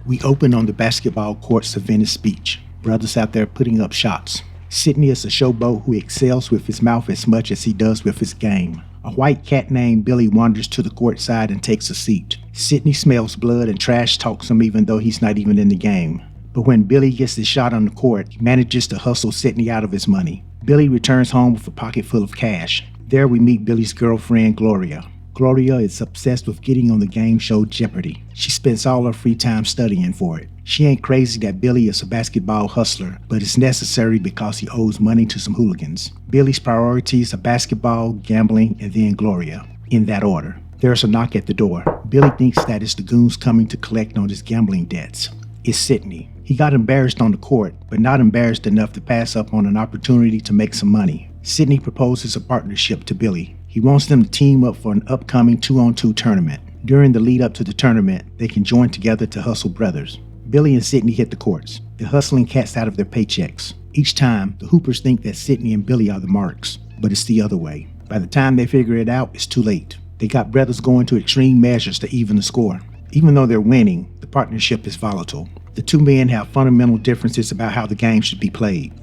We open on the basketball courts of Venice Beach. Brothers out there putting up shots. Sidney is a showboat who excels with his mouth as much as he does with his game. A white cat named Billy wanders to the court side and takes a seat. Sidney smells blood and trash talks him even though he's not even in the game. But when Billy gets his shot on the court, he manages to hustle Sidney out of his money. Billy returns home with a pocket full of cash. There we meet Billy's girlfriend, Gloria. Gloria is obsessed with getting on the game show Jeopardy. She spends all her free time studying for it. She ain't crazy that Billy is a basketball hustler, but it's necessary because he owes money to some hooligans. Billy's priorities are basketball, gambling, and then Gloria, in that order. There's a knock at the door. Billy thinks that it's the goons coming to collect on his gambling debts. It's Sidney. He got embarrassed on the court, but not embarrassed enough to pass up on an opportunity to make some money. Sidney proposes a partnership to Billy. He wants them to team up for an upcoming 2-on-2 tournament. During the lead up to the tournament, they can join together to hustle brothers. Billy and Sidney hit the courts. They're hustling cats out of their paychecks. Each time, the Hoopers think that Sidney and Billy are the marks, but it's the other way. By the time they figure it out, it's too late. They got brothers going to extreme measures to even the score. Even though they're winning, the partnership is volatile. The two men have fundamental differences about how the game should be played.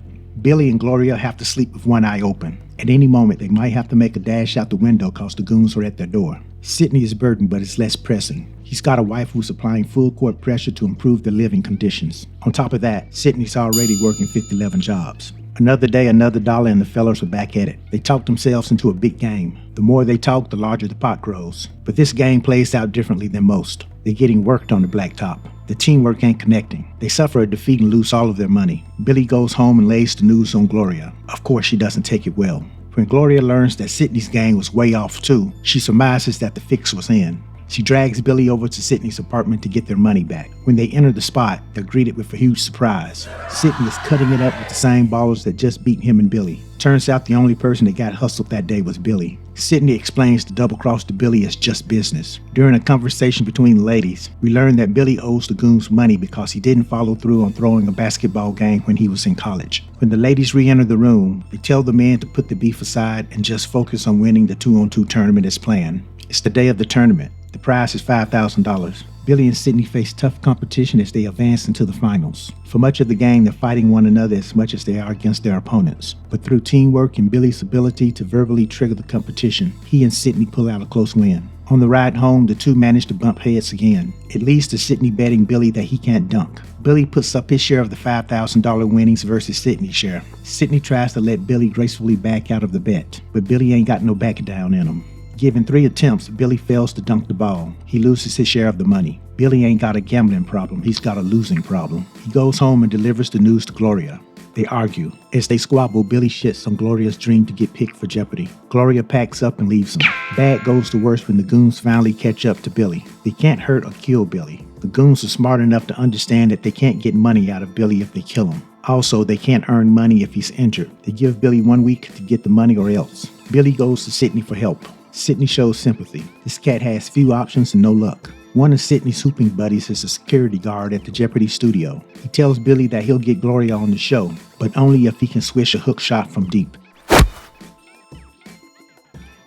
Billy and Gloria have to sleep with one eye open. At any moment, they might have to make a dash out the window cause the goons are at their door. Sidney is burdened, but it's less pressing. He's got a wife who's applying full court pressure to improve their living conditions. On top of that, Sidney's already working 50-11 jobs. Another day, another dollar, and the fellas are back at it. They talk themselves into a big game. The more they talk, the larger the pot grows. But this game plays out differently than most. They're getting worked on the blacktop. The teamwork ain't connecting. They suffer a defeat and lose all of their money. Billy goes home and lays the news on Gloria. Of course, she doesn't take it well. When Gloria learns that Sidney's gang was way off too, she surmises that the fix was in. She drags Billy over to Sidney's apartment to get their money back. When they enter the spot, they're greeted with a huge surprise. Sidney is cutting it up with the same ballers that just beat him and Billy. Turns out the only person that got hustled that day was Billy. Sidney explains the double cross to Billy as just business. During a conversation between the ladies, we learn that Billy owes the goons money because he didn't follow through on throwing a basketball game when he was in college. When the ladies re-enter the room, they tell the men to put the beef aside and just focus on winning the 2-on-2 tournament as planned. It's the day of the tournament. The prize is $5,000. Billy and Sidney face tough competition as they advance into the finals. For much of the game, they're fighting one another as much as they are against their opponents. But through teamwork and Billy's ability to verbally trigger the competition, he and Sidney pull out a close win. On the ride home, the two manage to bump heads again. It leads to Sidney betting Billy that he can't dunk. Billy puts up his share of the $5,000 winnings versus Sidney's share. Sidney tries to let Billy gracefully back out of the bet, but Billy ain't got no back down in him. Given 3 attempts, Billy fails to dunk the ball. He loses his share of the money. Billy ain't got a gambling problem, he's got a losing problem. He goes home and delivers the news to Gloria. They argue. As they squabble, Billy shits on Gloria's dream to get picked for Jeopardy. Gloria packs up and leaves him. Bad goes to worse when the goons finally catch up to Billy. They can't hurt or kill Billy. The goons are smart enough to understand that they can't get money out of Billy if they kill him. Also, they can't earn money if he's injured. They give Billy 1 week to get the money or else. Billy goes to Sidney for help. Sidney shows sympathy. This cat has few options and no luck. One of Sidney's hooping buddies is a security guard at the Jeopardy studio. He tells Billy that he'll get Gloria on the show, but only if he can swish a hook shot from deep.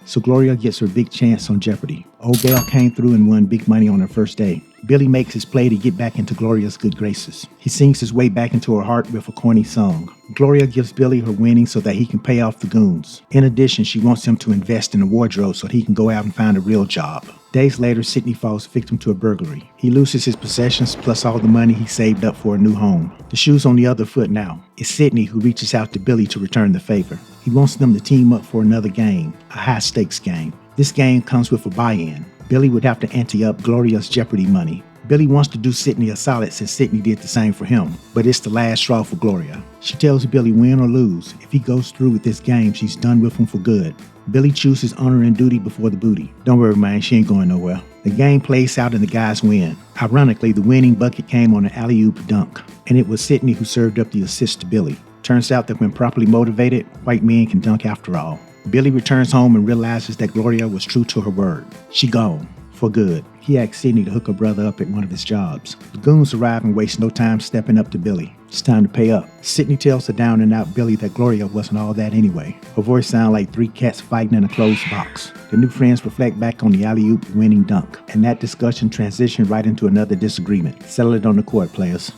So Gloria gets her big chance on Jeopardy. Old Belle came through and won big money on her first day. Billy makes his play to get back into Gloria's good graces. He sings his way back into her heart with a corny song. Gloria gives Billy her winnings so that he can pay off the goons. In addition, she wants him to invest in a wardrobe so he can go out and find a real job. Days later, Sidney falls victim to a burglary. He loses his possessions plus all the money he saved up for a new home. The shoe's on the other foot now. It's Sidney who reaches out to Billy to return the favor. He wants them to team up for another game, a high-stakes game. This game comes with a buy-in. Billy would have to ante up Gloria's Jeopardy money. Billy wants to do Sidney a solid since Sidney did the same for him, but it's the last straw for Gloria. She tells Billy win or lose, if he goes through with this game, she's done with him for good. Billy chooses honor and duty before the booty. Don't worry, man, she ain't going nowhere. The game plays out and the guys win. Ironically, the winning bucket came on an alley-oop dunk, and it was Sidney who served up the assist to Billy. Turns out that when properly motivated, white men can dunk after all. Billy returns home and realizes that Gloria was true to her word. She gone. for good. He asked Sydney to hook her brother up at one of his jobs. The goons arrive and waste no time stepping up to Billy. It's time to pay up. Sydney tells the down and out Billy that Gloria wasn't all that anyway. Her voice sounds like three cats fighting in a closed box. The new friends reflect back on the alley-oop winning dunk, and that discussion transitioned right into another disagreement. Settle it on the court, players.